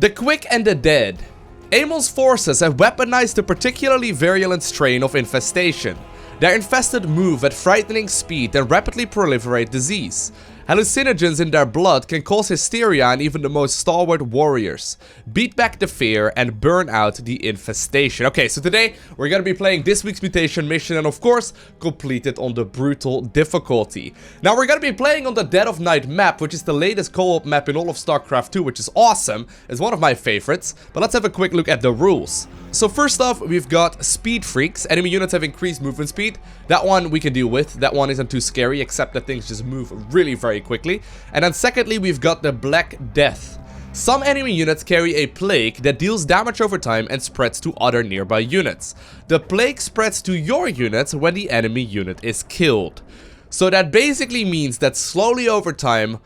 The quick and the dead. Amon's forces have weaponized a particularly virulent strain of infestation. Their infested move at frightening speed and rapidly proliferate disease. Hallucinogens in their blood can cause hysteria in even the most stalwart warriors. Beat back the fear and burn out the infestation. Okay, so today we're gonna be playing this week's mutation mission and of course complete it on the brutal difficulty. Now we're gonna be playing on the Dead of Night map, which is the latest co-op map in all of StarCraft 2, which is awesome. It's one of my favorites. But let's have a quick look at the rules. So first off, we've got Speed Freaks. Enemy units have increased movement speed. That one we can deal with. That one isn't too scary, except that things just move really very quickly. And then secondly, we've got the Black Death. Some enemy units carry a plague that deals damage over time and spreads to other nearby units. The plague spreads to your units when the enemy unit is killed. So that basically means that slowly over time,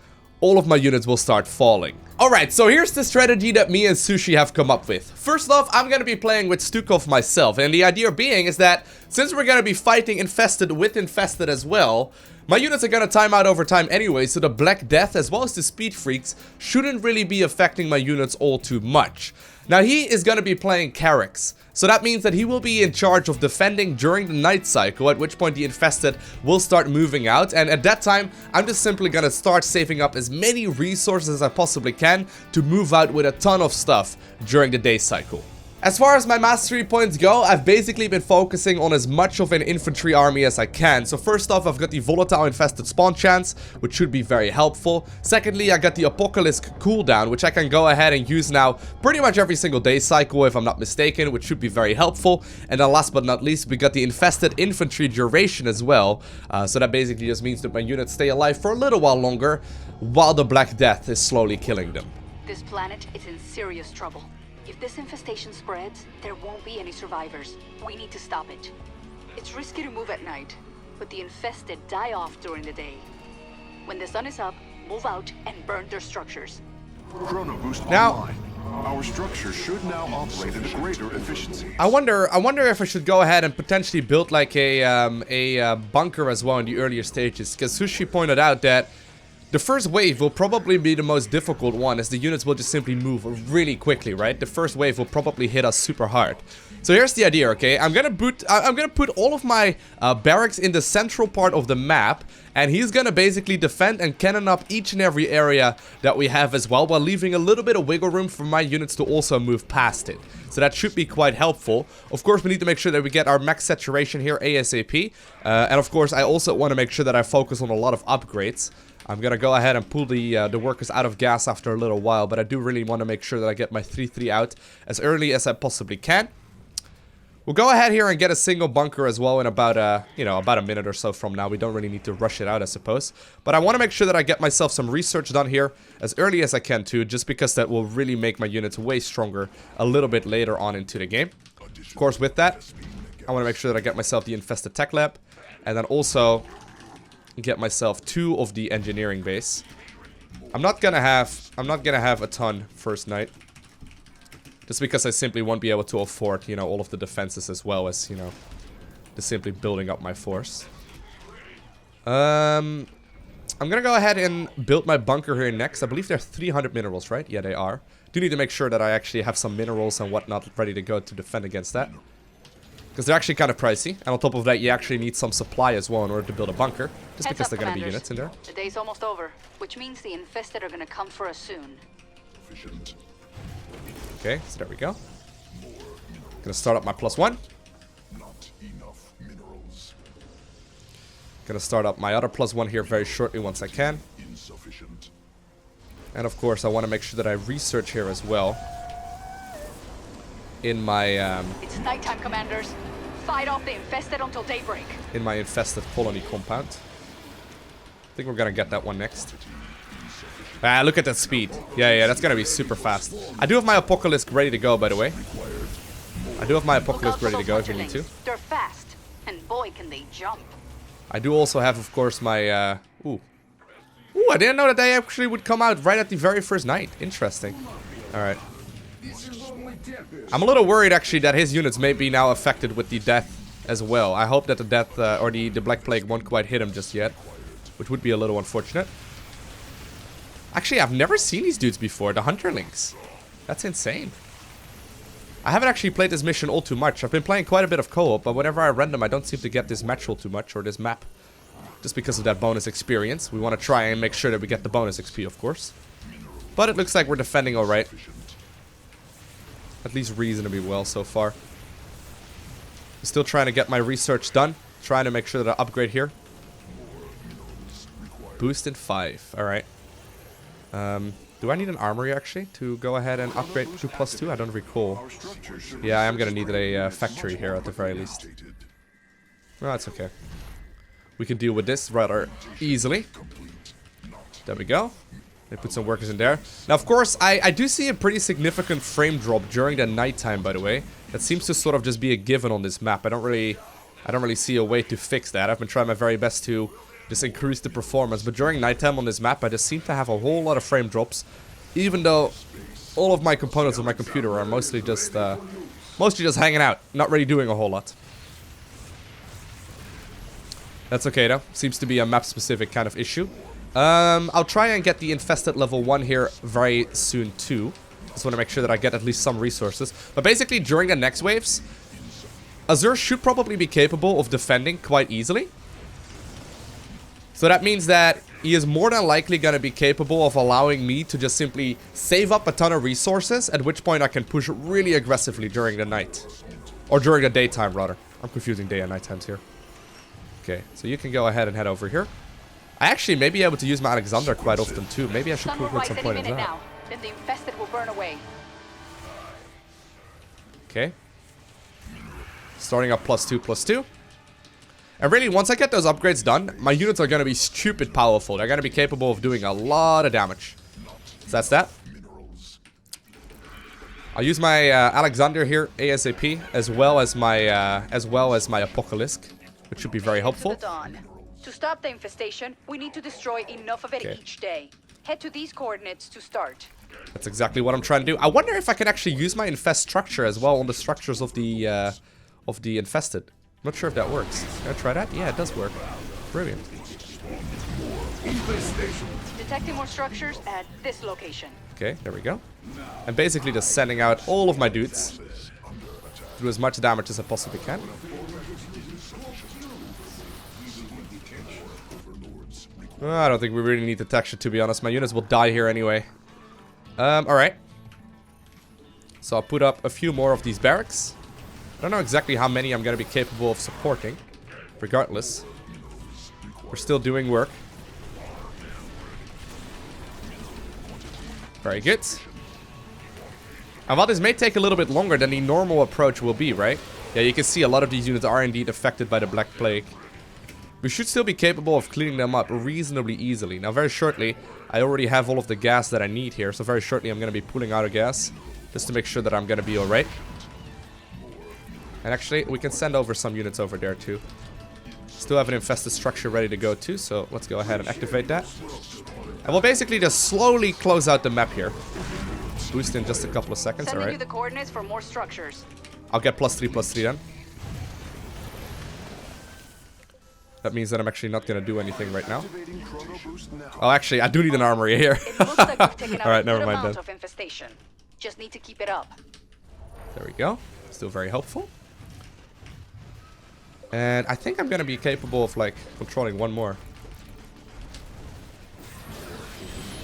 all of my units will start falling. Alright, so here's the strategy that me and Sushi have come up with. First off, I'm gonna be playing with Stukov myself, and the idea being is that since we're gonna be fighting Infested with Infested as well, my units are gonna time out over time anyway, so the Black Death as well as the Speed Freaks shouldn't really be affecting my units all too much. Now he is gonna be playing Carrax, so that means that he will be in charge of defending during the night cycle, at which point the Infested will start moving out, and at that time I'm just simply gonna start saving up as many resources as I possibly can to move out with a ton of stuff during the day cycle. As far as my mastery points go, I've basically been focusing on as much of an infantry army as I can. So first off, I've got the volatile infested spawn chance, which should be very helpful. Secondly, I got the apocalypse cooldown, which I can go ahead and use now pretty much every single day cycle if I'm not mistaken, which should be very helpful. And then last but not least, we got the infested infantry duration as well. So that basically just means that my units stay alive for a little while longer while the Black Death is slowly killing them. This planet is in serious trouble. If this infestation spreads, there won't be any survivors. We need to stop it. It's risky to move at night, but the infested die off during the day. When the sun is up, move out and burn their structures. Chrono boost now, online. Our structure should now operate at a greater efficiency. I wonder if I should go ahead and potentially build like a bunker as well in the earlier stages, because Sushi pointed out that the first wave will probably be the most difficult one, as the units will just simply move really quickly, right? The first wave will probably hit us super hard. So here's the idea, okay? I'm gonna put all of my barracks in the central part of the map, and he's gonna basically defend and cannon up each and every area that we have as well, while leaving a little bit of wiggle room for my units to also move past it. So that should be quite helpful. Of course, we need to make sure that we get our max saturation here ASAP. And of course, I also want to make sure that I focus on a lot of upgrades. I'm gonna go ahead and pull the workers out of gas after a little while, but I do really want to make sure that I get my 3-3 out as early as I possibly can. We'll go ahead here and get a single bunker as well in about about a minute or so from now. We don't really need to rush it out, I suppose. But I want to make sure that I get myself some research done here as early as I can too, just because that will really make my units way stronger a little bit later on into the game. Of course, with that, I want to make sure that I get myself the infested tech lab, and then also get myself 2 of the engineering base. I'm not gonna have a ton first night, just because I simply won't be able to afford, all of the defenses as well as, just simply building up my force. I'm gonna go ahead and build my bunker here next. I believe they're 300 minerals, right? Yeah, they are. Do need to make sure that I actually have some minerals and whatnot ready to go to defend against that, because they're actually kind of pricey, and on top of that, you actually need some supply as well in order to build a bunker, just because they're going to be units in there. The day's almost over, which means the infested are going to come for us soon. Efficient. Okay, so there we go. Gonna start up my +1. Not enough minerals. Gonna start up my other +1 here very shortly once I can. Insufficient. And of course, I want to make sure that I research here as well. In my It's nighttime, commanders. Fight off the infested until daybreak. in my infested colony compound. I think we're gonna get that one next. Ah, look at that speed. Yeah, that's gonna be super fast. I do have my apocalypse ready to go, by the way. I do have my apocalypse ready to go if you need to. They're fast, and boy can they jump. I do also have, of course, my Ooh, I didn't know that they actually would come out right at the very first night. Interesting. Alright. I'm a little worried actually that his units may be now affected with the death as well. I hope that the death or the Black Plague won't quite hit him just yet, which would be a little unfortunate. Actually, I've never seen these dudes before, the Hunterlings. That's insane. I haven't actually played this mission all too much. I've been playing quite a bit of co-op, but whenever I random, I don't seem to get this match all too much, or this map. Just because of that bonus experience. We want to try and make sure that we get the bonus XP, of course. But it looks like we're defending alright. At least reasonably well so far. Still trying to get my research done. Trying to make sure that I upgrade here. Boost in 5. Alright. Do I need an armory actually to go ahead and upgrade to +2? I don't recall. Yeah, I am going to need a factory here at the very least. No, that's okay. We can deal with this rather easily. There we go. They put some workers in there. Now, of course, I do see a pretty significant frame drop during the nighttime, by the way. That seems to sort of just be a given on this map. I don't really see a way to fix that. I've been trying my very best to just increase the performance. But during nighttime on this map, I just seem to have a whole lot of frame drops. Even though all of my components of my computer are mostly just hanging out. Not really doing a whole lot. That's okay though. Seems to be a map-specific kind of issue. I'll try and get the Infested level 1 here very soon too. Just want to make sure that I get at least some resources. But basically, during the next waves, Azure should probably be capable of defending quite easily. So that means that he is more than likely going to be capable of allowing me to just simply save up a ton of resources, at which point I can push really aggressively during the night. Or during the daytime, rather. I'm confusing day and night times here. Okay, so you can go ahead and head over here. I actually may be able to use my Alexander quite often too. Maybe I should put some point in that. Now. Then the Infested will burn away. Okay. Starting up +2/+2. And really, once I get those upgrades done, my units are going to be stupid powerful. They're going to be capable of doing a lot of damage. So that's that. I'll use my Alexander here ASAP, as well as my Apocalypse, which should be very helpful. To stop the infestation, we need to destroy enough of it each day. Head to these coordinates to start. That's exactly what I'm trying to do. I wonder if I can actually use my infest structure as well on the structures of the Infested. I'm not sure if that works. Can I try that? Yeah, it does work. Brilliant. Detecting more structures at this location. Okay, there we go. I'm basically just sending out all of my dudes. Do as much damage as I possibly can. I don't think we really need the texture, to be honest. My units will die here anyway. Alright. So I'll put up a few more of these barracks. I don't know exactly how many I'm going to be capable of supporting. Regardless. We're still doing work. Very good. And while this may take a little bit longer than the normal approach will be, right? Yeah, you can see a lot of these units are indeed affected by the Black Plague. We should still be capable of cleaning them up reasonably easily. Now, very shortly, I already have all of the gas that I need here. So very shortly, I'm going to be pulling out of gas. Just to make sure that I'm going to be alright. And actually, we can send over some units over there too. Still have an infested structure ready to go too. So let's go ahead and activate that. And we'll basically just slowly close out the map here. Boost in just a couple of seconds, alright. Sending you the coordinates for more structures. I'll get +3/+3 then. That means that I'm actually not going to do anything right now. Oh, actually, I do need an armory here. Alright, never mind then. Of infestation. Just need to keep it up. There we go. Still very helpful. And I think I'm going to be capable of, like, controlling one more.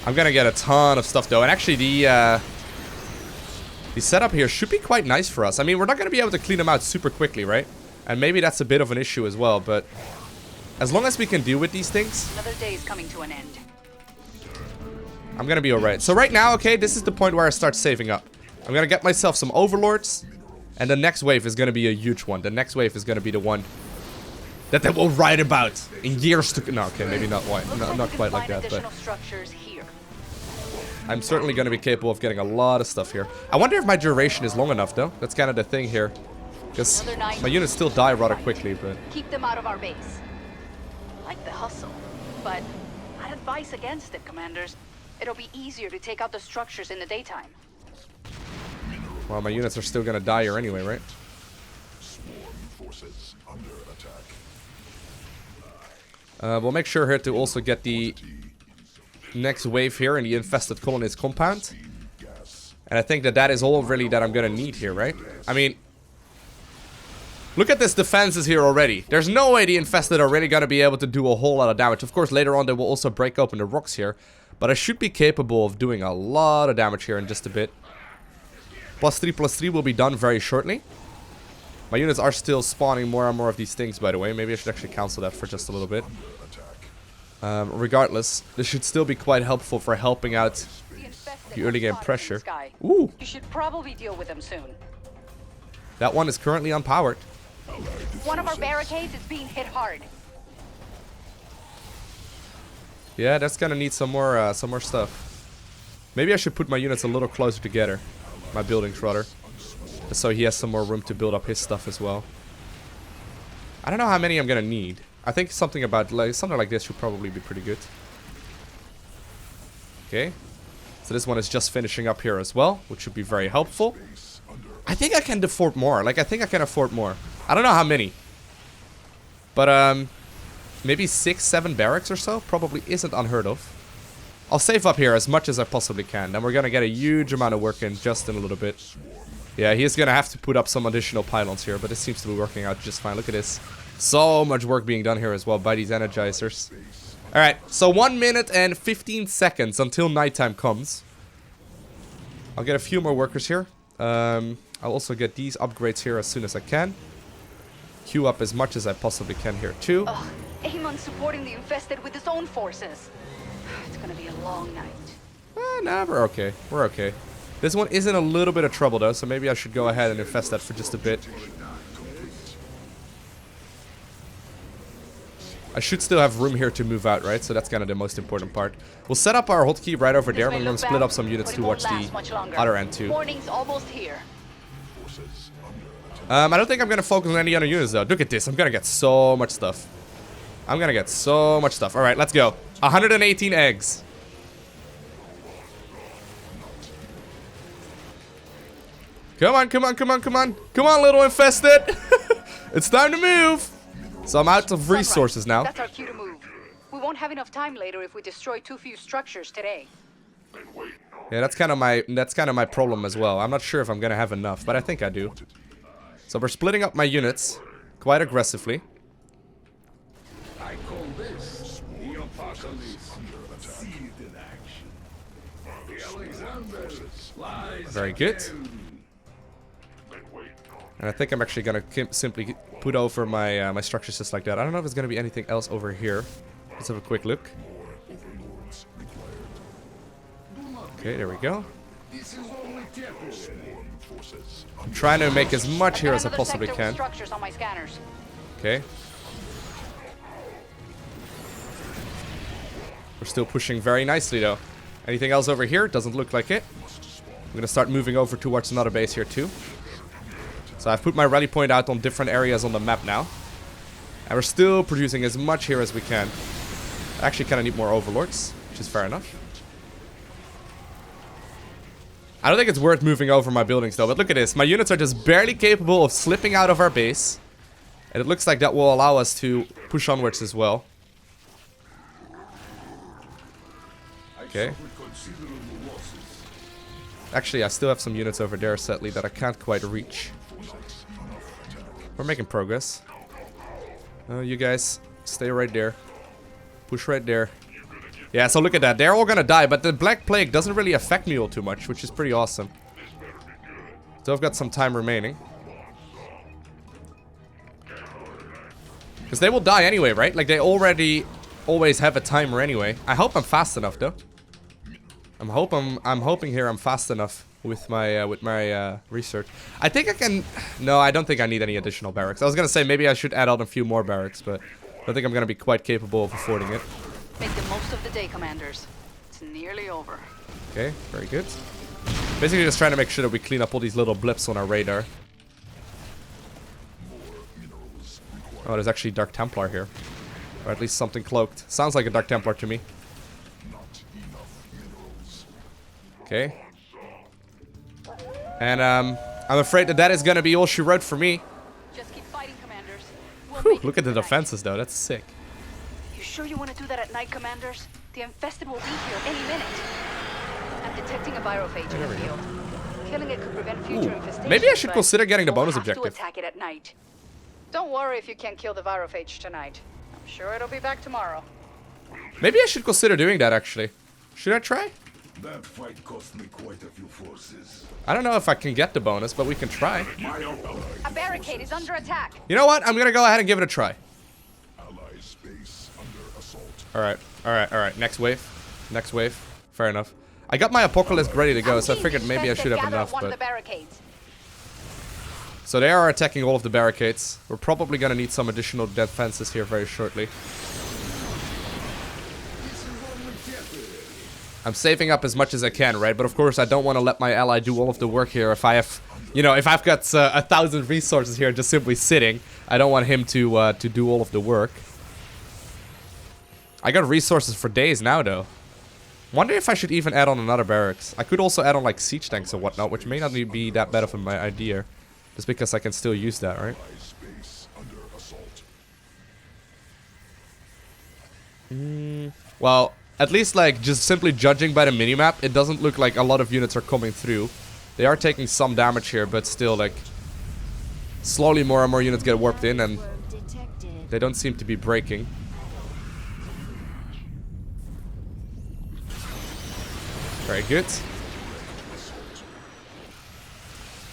I'm going to get a ton of stuff, though. And actually, the setup here should be quite nice for us. I mean, we're not going to be able to clean them out super quickly, right? And maybe that's a bit of an issue as well, but as long as we can deal with these things, another day is coming to an end. I'm gonna be alright. So right now, okay, this is the point where I start saving up. I'm gonna get myself some overlords, and the next wave is gonna be a huge one. The next wave is gonna be the one that they will write about in years to... No, okay, maybe not quite like that, but I'm certainly gonna be capable of getting a lot of stuff here. I wonder if my duration is long enough, though. That's kind of the thing here, because my units still die rather quickly, but... Keep them out of our base. Like the hustle, but I'd advise against it, commanders. It'll be easier to take out the structures in the daytime. Well, my units are still gonna die here anyway, right? We'll make sure here to also get the next wave here in the Infested Colonies compound. And I think that that is all really that I'm gonna need here, right? I mean, look at this defenses here already. There's no way the Infested are really gonna be able to do a whole lot of damage. Of course, later on they will also break open the rocks here. But I should be capable of doing a lot of damage here in just a bit. +3/+3 will be done very shortly. My units are still spawning more and more of these things, by the way. Maybe I should actually cancel that for just a little bit. Regardless, this should still be quite helpful for helping out the early game pressure. Ooh! You should probably deal with them soon. That one is currently unpowered. One of our barricades is being hit hard. Yeah, that's gonna need some more stuff. Maybe I should put my units a little closer together. My buildings, rather. So he has some more room to build up his stuff as well. I don't know how many I'm gonna need. I think something like this should probably be pretty good. Okay. So this one is just finishing up here as well, which should be very helpful. I think I can afford more. Like, I think I can afford more. I don't know how many. But, maybe 6, 7 barracks or so probably isn't unheard of. I'll save up here as much as I possibly can. Then we're gonna get a huge amount of work in just in a little bit. Yeah, he's gonna have to put up some additional pylons here, but it seems to be working out just fine. Look at this. So much work being done here as well by these energizers. Alright, so 1 minute and 15 seconds until nighttime comes. I'll get a few more workers here. I'll also get these upgrades here as soon as I can. Queue up as much as I possibly can here too. Amon supporting the Infested with his own forces. It's gonna be a long night. Nah, we're okay. We're okay. This one is in a little bit of trouble though, so maybe I should go ahead and infest that for just a bit. I should still have room here to move out, right? So that's kind of the most important part. We'll set up our hotkey right over there. I'm going to split up some units towards the other end too. Morning's almost here. I don't think I'm going to focus on any other units though. Look at this. I'm going to get so much stuff. I'm going to get so much stuff. Alright, let's go. 118 eggs. Come on, come on, come on, come on. Come on, little Infested. It's time to move. So I'm out of resources now. That's our cue to move. We won't have enough time later if we destroy too few structures today. Yeah, that's kind of my problem as well. I'm not sure if I'm gonna have enough, but I think I do. So we're splitting up my units quite aggressively. I call this the apocalypse sealed in action. The Alexander lies Very good. again. And I think I'm actually gonna simply put over my my structures just like that. I don't know if there's gonna be anything else over here. Let's have a quick look. Okay, there we go. This is only temporary. I'm trying to make as much here as I possibly can. Structures on my scanners. Okay. We're still pushing very nicely though. Anything else over here? Doesn't look like it. I'm gonna start moving over towards another base here too. So I've put my rally point out on different areas on the map now. And we're still producing as much here as we can. I actually kind of need more overlords, which is fair enough. I don't think it's worth moving over my buildings though, but look at this. My units are just barely capable of slipping out of our base. And it looks like that will allow us to push onwards as well. Okay. Actually, I still have some units over there, sadly, that I can't quite reach. We're making progress. You guys, stay right there. Push right there. Yeah, so look at that. They're all gonna die, but the Black Plague doesn't really affect me all too much, which is pretty awesome. So I've got some time remaining. Because they will die anyway, right? Like, they already always have a timer anyway. I hope I'm fast enough, though. I'm hoping here I'm fast enough with my research. I think I can. No, I don't think I need any additional barracks. I was gonna say maybe I should add on a few more barracks, but I think I'm gonna be quite capable of affording it. Make the most of the day, commanders. It's nearly over. Okay, very good. Basically just trying to make sure that we clean up all these little blips on our radar. Oh, there's actually Dark Templar here. Or at least something cloaked. Sounds like a Dark Templar to me. Okay. And I'm afraid that is gonna be all she wrote for me. Just keep fighting, commanders. Whew, look at the defenses though, that's sick. You sure you want to do that at night, commanders? The Infested will be here any minute. I'm detecting a virophage in the field. feeling it could prevent future infestation. Maybe I should but consider getting the we'll bonus have objective. to attack it at night. Don't worry if you can't kill the virophage tonight. I'm sure it'll be back tomorrow. Maybe I should consider doing that, actually. Should I try? That fight cost me quite a few forces. I don't know if I can get the bonus, but we can try. A barricade is under attack. You know what? I'm gonna go ahead and give it a try. Allies space under assault. Alright, alright, alright. Next wave. Next wave. Fair enough. I got my apocalypse ready to go, so I figured maybe I should have enough, but... So they are attacking all of the barricades. We're probably gonna need some additional defenses here very shortly. I'm saving up as much as I can, right? But of course I don't want to let my ally do all of the work here. If I have, you know, if I've got 1,000 resources here just simply sitting, I don't want him to do all of the work. I got resources for days now, though. Wonder if I should even add on another barracks. I could also add on like siege tanks or whatnot, which may not be that bad of an idea, just because I can still use that, right? Space under assault. Well, at least like just simply judging by the minimap, it doesn't look like a lot of units are coming through. They are taking some damage here, but still like slowly more and more units get warped in and they don't seem to be breaking. Very good.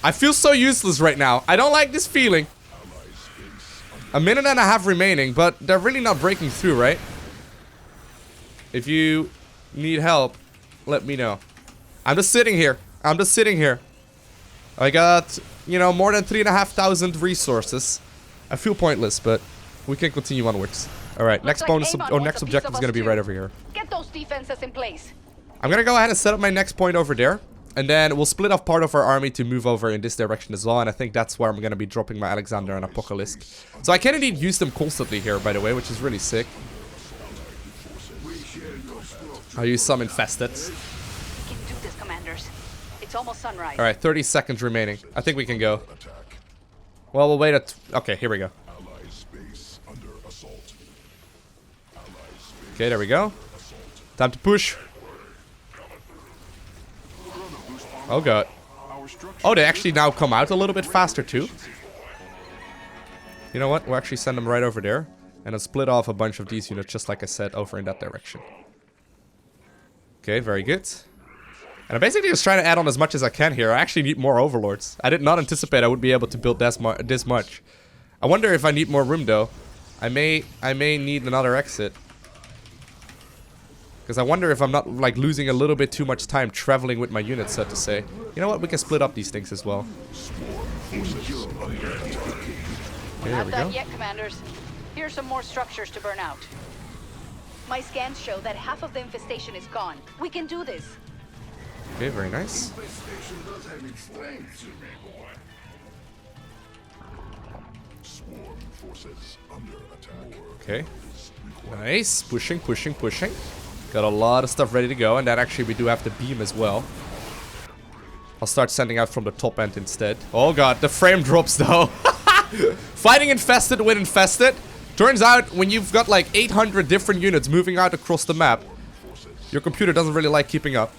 I feel so useless right now. I don't like this feeling. A minute and a half remaining, but they're really not breaking through, right? If you need help, let me know. I'm just sitting here. I'm just sitting here. I got, you know, more than 3,500 resources. I feel pointless, but we can continue onwards. Alright, next bonus or next objective is gonna be right over here. Get those defenses in place. I'm gonna go ahead and set up my next point over there. And then we'll split off part of our army to move over in this direction as well. And I think that's where I'm gonna be dropping my Alexander and Apocalypse. So I can indeed use them constantly here, by the way, which is really sick. I'll use some Infested. We can do this, commanders. It's almost sunrise. Alright, 30 seconds remaining. I think we can go. Well, we'll wait at... Okay, here we go. Okay, there we go. Time to push. Oh god. Oh, they actually now come out a little bit faster too. You know what? We'll actually send them right over there. And then split off a bunch of these units, just like I said, over in that direction. Okay, very good. And I'm basically just trying to add on as much as I can here. I actually need more overlords. I did not anticipate I would be able to build this much. I wonder if I need more room though. I may need another exit. Because I wonder if I'm not like losing a little bit too much time traveling with my units, so to say. You know what? We can split up these things as well. Okay, there Not we done go. yet, commanders. Here's some more structures to burn out. My scans show that half of the infestation is gone. We can do this. Okay, very nice. Infestation does have its strengths, you know. Swarm forces under attack. Okay. Nice. Pushing, pushing, pushing. Got a lot of stuff ready to go, and then actually we do have the beam as well. I'll start sending out from the top end instead. Oh god, the frame drops though. Fighting Infested with Infested. Turns out when you've got like 800 different units moving out across the map, your computer doesn't really like keeping up.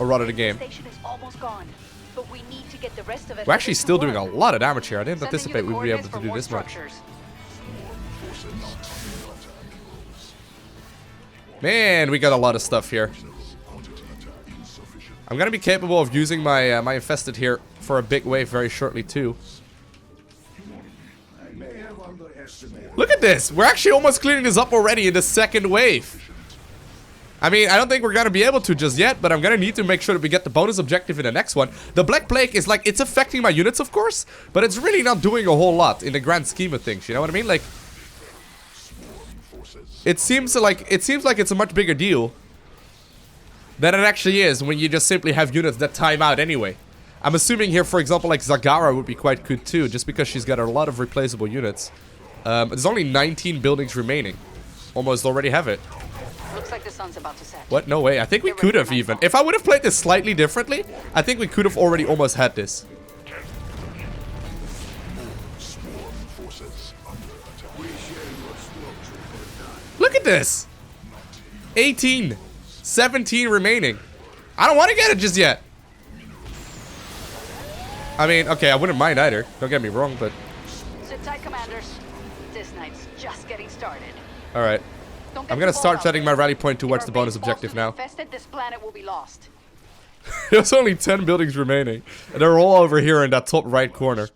Or rather the game. Station is almost gone, but we need to get the rest of it. We're actually still doing a lot of damage here. I didn't Sending you anticipate the we'd be able coordinates to for do more this much. structures. Man, we got a lot of stuff here. I'm gonna be capable of using my my Infested here for a big wave very shortly too. I may have underestimated. Look at this! We're actually almost cleaning this up already in the second wave. I mean, I don't think we're gonna be able to just yet, but I'm gonna need to make sure that we get the bonus objective in the next one. The Black Plague is like, it's affecting my units, of course, but it's really not doing a whole lot in the grand scheme of things, you know what I mean? Like, it seems like it's a much bigger deal than it actually is when you just simply have units that time out anyway. I'm assuming here, for example, like Zagara would be quite good too, just because she's got a lot of replaceable units. There's only 19 buildings remaining. Almost already have it. Looks like the sun's about to set. What? No way. I think we could have even. If I would have played this slightly differently, I think we could have already almost had this. Look at this. 18. 17 remaining. I don't want to get it just yet. I mean, okay, I wouldn't mind either. Don't get me wrong, but... Sit tight, commanders. This night's just getting started. Alright. Don't get I'm gonna too start bogged setting down. my rally point If towards our the bonus base objective falls to now. the Infested, this planet will be lost. There's only 10 buildings remaining. And they're all over here in that top right corner.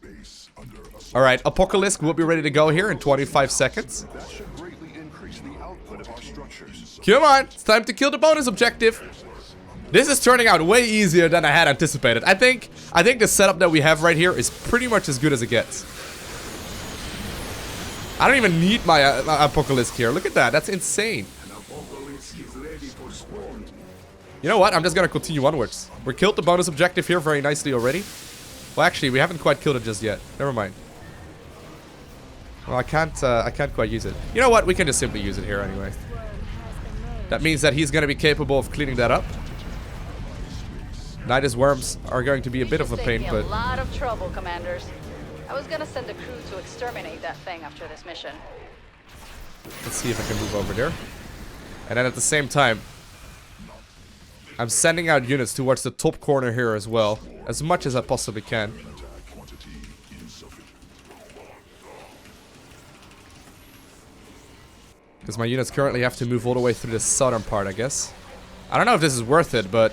Alright, Apocalypse will be ready to go here in 25 seconds. That should greatly increase the output of our structures. Come on, it's time to kill the bonus objective. This is turning out way easier than I had anticipated. I think the setup that we have right here is pretty much as good as it gets. I don't even need my Apocalypse here. Look at that, that's insane. An apocalypse is ready for spawn. You know what? I'm just gonna continue onwards. We killed the bonus objective here very nicely already. Well, actually, we haven't quite killed it just yet. Never mind. Well, I can't quite use it. You know what? We can just simply use it here anyway. That means that he's gonna be capable of cleaning that up. Nidus worms are going to be a bit of a pain, but a lot of trouble, commanders. I was gonna send a crew to exterminate that thing after this mission. let's see if I can move over there. And then at the same time, I'm sending out units towards the top corner here as well, as much as I possibly can. Because my units currently have to move all the way through the southern part, I guess. I don't know if this is worth it, but...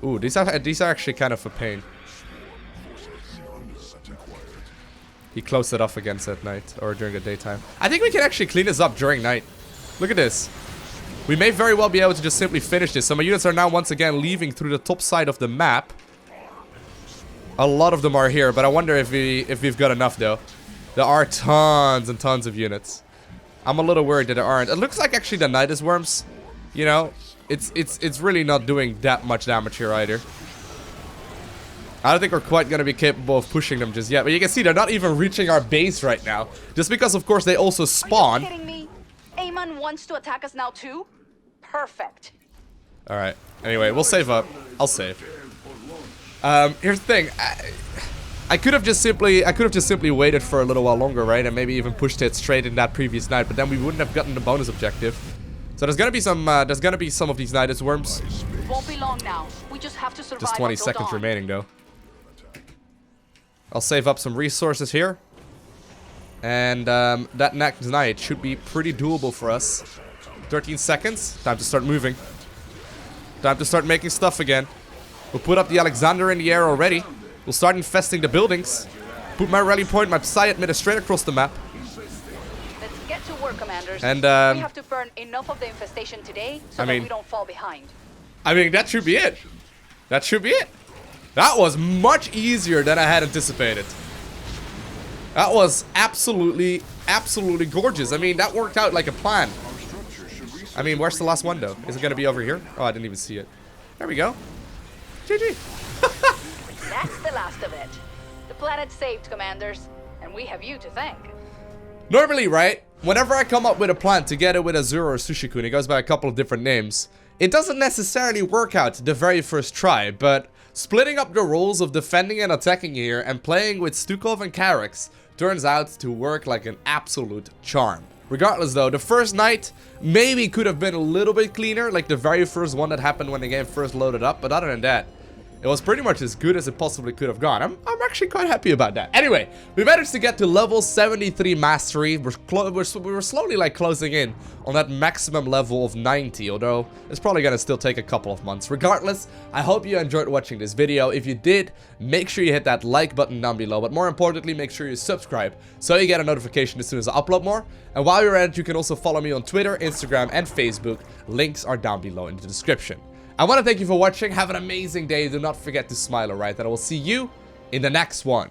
Ooh, these are actually kind of a pain. He closed it off against at night, or during the daytime. I think we can actually clean this up during night. Look at this. We may very well be able to just simply finish this. So my units are now once again leaving through the top side of the map. A lot of them are here, but I wonder if we've got enough though. There are tons and tons of units. I'm a little worried that there aren't. It looks like actually the Nidus worms, you know, it's really not doing that much damage here either. I don't think we're quite going to be capable of pushing them just yet. But you can see they're not even reaching our base right now. Just because, of course, they also spawn. Are you kidding me? Amon wants to attack us now too? Perfect. Alright. Anyway, we'll save up. I'll save. Here's the thing. I could have just simply waited for a little while longer, right? And maybe even pushed it straight in that previous night. But then we wouldn't have gotten the bonus objective. So there's gonna be some of these Nidus worms. It won't be long now. We just have to survive. Just 20 until seconds dawn. remaining, though. I'll save up some resources here. And that next night should be pretty doable for us. 13 seconds. Time to start moving. Time to start making stuff again. We'll put up the Alexander in the air already. We'll start infesting the buildings. Put my rally point, my Psi emitter straight across the map. Let's get to work, commanders. And we have to burn enough of the infestation today so I mean- that we don't fall behind. I mean, that should be it. That should be it. That was much easier than I had anticipated. That was absolutely gorgeous. I mean, that worked out like a plan. I mean, where's the last one, though? Is it going to be over here? Oh, I didn't even see it. There we go. GG. That's the last of it. The planet's saved, commanders. And we have you to thank. Normally, right, whenever I come up with a plan together with Azura or Sushikun, it goes by a couple of different names. It doesn't necessarily work out the very first try, but splitting up the roles of defending and attacking here and playing with Stukov and Karex turns out to work like an absolute charm. Regardless though, the first night maybe could have been a little bit cleaner, like the very first one that happened when the game first loaded up, but other than that, it was pretty much as good as it possibly could have gone. I'm actually quite happy about that. Anyway, we managed to get to level 73 mastery. We're slowly like closing in on that maximum level of 90, although it's probably gonna still take a couple of months. Regardless, I hope you enjoyed watching this video. If you did, make sure you hit that like button down below, but more importantly, make sure you subscribe so you get a notification as soon as I upload more. And while you're at it, you can also follow me on Twitter, Instagram, and Facebook. Links are down below in the description. I want to thank you for watching. Have an amazing day. Do not forget to smile, alright? And I will see you in the next one.